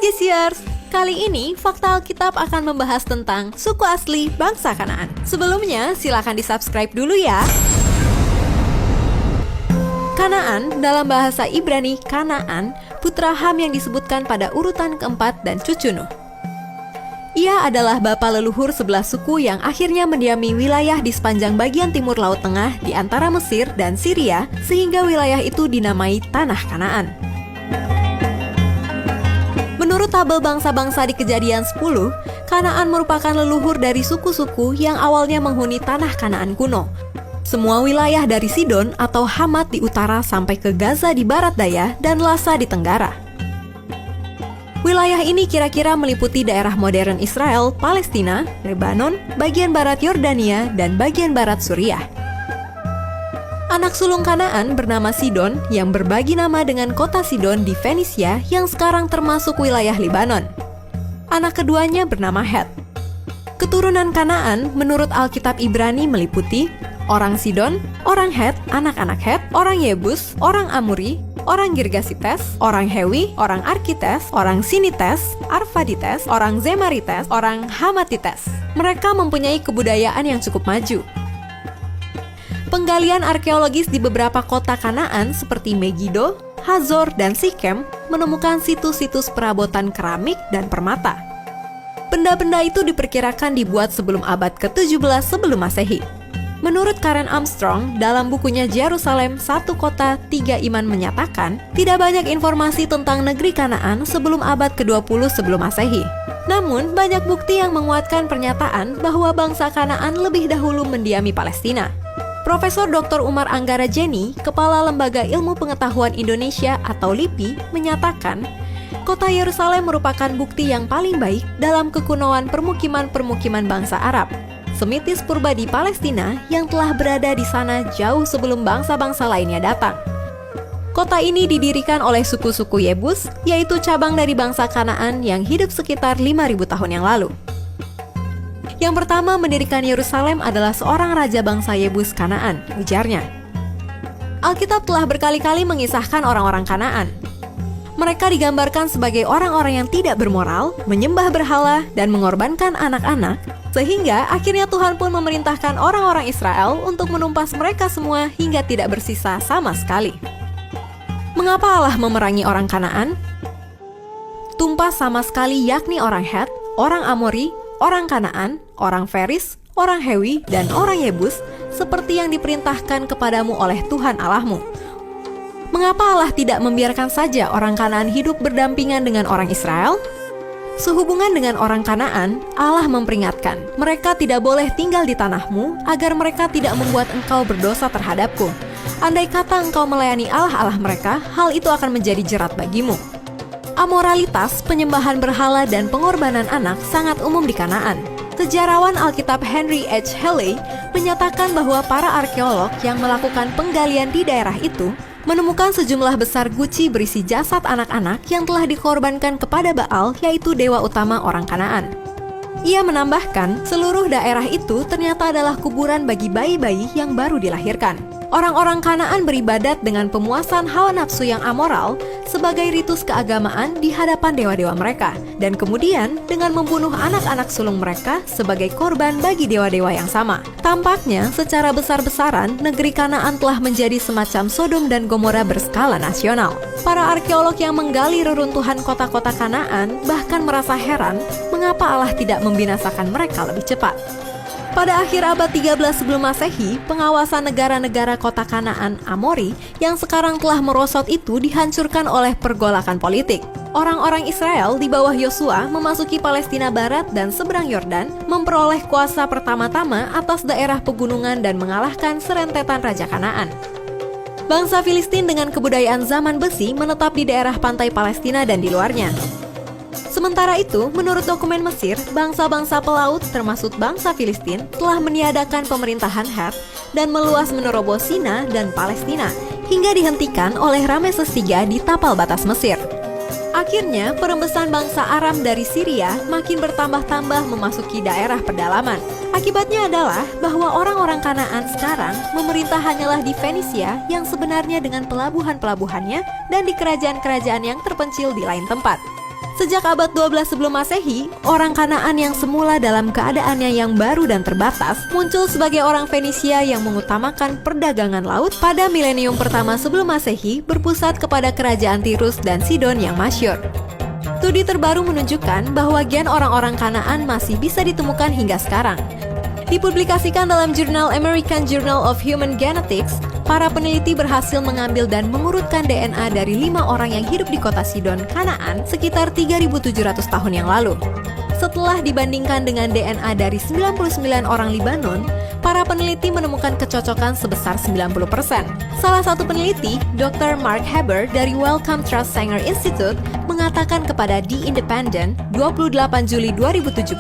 Geesiers, kali ini Fakta Alkitab akan membahas tentang suku asli bangsa Kanaan. Sebelumnya, silakan di-subscribe dulu ya. Kanaan, dalam bahasa Ibrani Kanaan, putra Ham yang disebutkan pada urutan keempat dan cucu Nuh. Ia adalah bapa leluhur 11 suku yang akhirnya mendiami wilayah di sepanjang bagian timur Laut Tengah di antara Mesir dan Syria, sehingga wilayah itu dinamai Tanah Kanaan. Menurut tabel bangsa-bangsa di Kejadian 10, Kanaan merupakan leluhur dari suku-suku yang awalnya menghuni tanah Kanaan kuno. Semua wilayah dari Sidon atau Hamat di utara sampai ke Gaza di barat daya dan Lasa di tenggara. Wilayah ini kira-kira meliputi daerah modern Israel, Palestina, Lebanon, bagian barat Yordania, dan bagian barat Suriah. Anak sulung Kanaan bernama Sidon yang berbagi nama dengan kota Sidon di Fenisia yang sekarang termasuk wilayah Lebanon. Anak keduanya bernama Het. Keturunan Kanaan menurut Alkitab Ibrani meliputi orang Sidon, orang Het, anak-anak Het, orang Yebus, orang Amuri, orang Girgasites, orang Hewi, orang Arkites, orang Sinites, Arvadites, orang Zemarites, orang Hamatites. Mereka mempunyai kebudayaan yang cukup maju. Penggalian arkeologis di beberapa kota Kanaan seperti Megido, Hazor, dan Sikem menemukan situs-situs perabotan keramik dan permata. Benda-benda itu diperkirakan dibuat sebelum abad ke-17 sebelum Masehi. Menurut Karen Armstrong, dalam bukunya Yerusalem, Satu Kota, Tiga Iman menyatakan, tidak banyak informasi tentang negeri Kanaan sebelum abad ke-20 sebelum Masehi. Namun, banyak bukti yang menguatkan pernyataan bahwa bangsa Kanaan lebih dahulu mendiami Palestina. Profesor Dr. Umar Anggara Jenny, Kepala Lembaga Ilmu Pengetahuan Indonesia atau LIPI, menyatakan, kota Yerusalem merupakan bukti yang paling baik dalam kekunoan permukiman-permukiman bangsa Arab. Semitis purba di Palestina yang telah berada di sana jauh sebelum bangsa-bangsa lainnya datang. Kota ini didirikan oleh suku-suku Yebus, yaitu cabang dari bangsa Kanaan yang hidup sekitar 5.000 tahun yang lalu. Yang pertama mendirikan Yerusalem adalah seorang raja bangsa Yebus Kanaan, ujarnya. Alkitab telah berkali-kali mengisahkan orang-orang Kanaan. Mereka digambarkan sebagai orang-orang yang tidak bermoral, menyembah berhala, dan mengorbankan anak-anak, sehingga akhirnya Tuhan pun memerintahkan orang-orang Israel untuk menumpas mereka semua hingga tidak bersisa sama sekali. Mengapa Allah memerangi orang Kanaan? Tumpas sama sekali yakni orang Het, orang Amori, orang Kanaan, orang Feris, orang Hewi, dan orang Yebus, seperti yang diperintahkan kepadamu oleh Tuhan Allahmu. Mengapa Allah tidak membiarkan saja orang Kanaan hidup berdampingan dengan orang Israel? Sehubungan dengan orang Kanaan, Allah memperingatkan, mereka tidak boleh tinggal di tanahmu, agar mereka tidak membuat engkau berdosa terhadapku. Andai kata engkau melayani Allah-Allah mereka, hal itu akan menjadi jerat bagimu. Amoralitas, penyembahan berhala, dan pengorbanan anak sangat umum di Kanaan. Sejarawan Alkitab Henry H. Haley menyatakan bahwa para arkeolog yang melakukan penggalian di daerah itu menemukan sejumlah besar guci berisi jasad anak-anak yang telah dikorbankan kepada Baal, yaitu dewa utama orang Kanaan. Ia menambahkan, seluruh daerah itu ternyata adalah kuburan bagi bayi-bayi yang baru dilahirkan. Orang-orang Kanaan beribadat dengan pemuasan hawa nafsu yang amoral sebagai ritus keagamaan di hadapan dewa-dewa mereka, dan kemudian dengan membunuh anak-anak sulung mereka sebagai korban bagi dewa-dewa yang sama. Tampaknya, secara besar-besaran, negeri Kanaan telah menjadi semacam Sodom dan Gomora berskala nasional. Para arkeolog yang menggali reruntuhan kota-kota Kanaan bahkan merasa heran mengapa Allah tidak membinasakan mereka lebih cepat. Pada akhir abad 13 sebelum Masehi, pengawasan negara-negara kota Kanaan Amori yang sekarang telah merosot itu dihancurkan oleh pergolakan politik. Orang-orang Israel di bawah Yosua memasuki Palestina Barat dan seberang Yordan, memperoleh kuasa pertama-tama atas daerah pegunungan dan mengalahkan serentetan raja Kanaan. Bangsa Filistin dengan kebudayaan zaman besi menetap di daerah pantai Palestina dan di luarnya. Sementara itu, menurut dokumen Mesir, bangsa-bangsa pelaut termasuk bangsa Filistin telah meniadakan pemerintahan Het dan meluas menerobos Sina dan Palestina hingga dihentikan oleh Rameses III di tapal batas Mesir. Akhirnya, perembesan bangsa Aram dari Syria makin bertambah-tambah memasuki daerah pedalaman. Akibatnya adalah bahwa orang-orang Kanaan sekarang memerintah hanyalah di Fenisia yang sebenarnya dengan pelabuhan-pelabuhannya dan di kerajaan-kerajaan yang terpencil di lain tempat. Sejak abad 12 sebelum Masehi, orang Kanaan yang semula dalam keadaannya yang baru dan terbatas muncul sebagai orang Fenisia yang mengutamakan perdagangan laut pada milenium pertama sebelum Masehi berpusat kepada kerajaan Tirus dan Sidon yang masyhur. Studi terbaru menunjukkan bahwa gen orang-orang Kanaan masih bisa ditemukan hingga sekarang. Dipublikasikan dalam jurnal American Journal of Human Genetics, para peneliti berhasil mengambil dan mengurutkan DNA dari 5 orang yang hidup di kota Sidon, Kanaan, sekitar 3.700 tahun yang lalu. Setelah dibandingkan dengan DNA dari 99 orang Libanon, para peneliti menemukan kecocokan sebesar 90%. Salah satu peneliti, Dr. Mark Haber dari Wellcome Trust Sanger Institute, mengatakan kepada The Independent, 28 Juli 2017,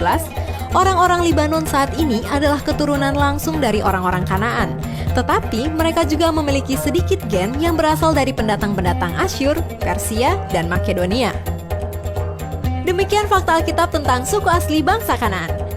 orang-orang Libanon saat ini adalah keturunan langsung dari orang-orang Kanaan. Tetapi mereka juga memiliki sedikit gen yang berasal dari pendatang-pendatang Asyur, Persia, dan Makedonia. Demikian fakta Alkitab tentang suku asli bangsa Kanaan.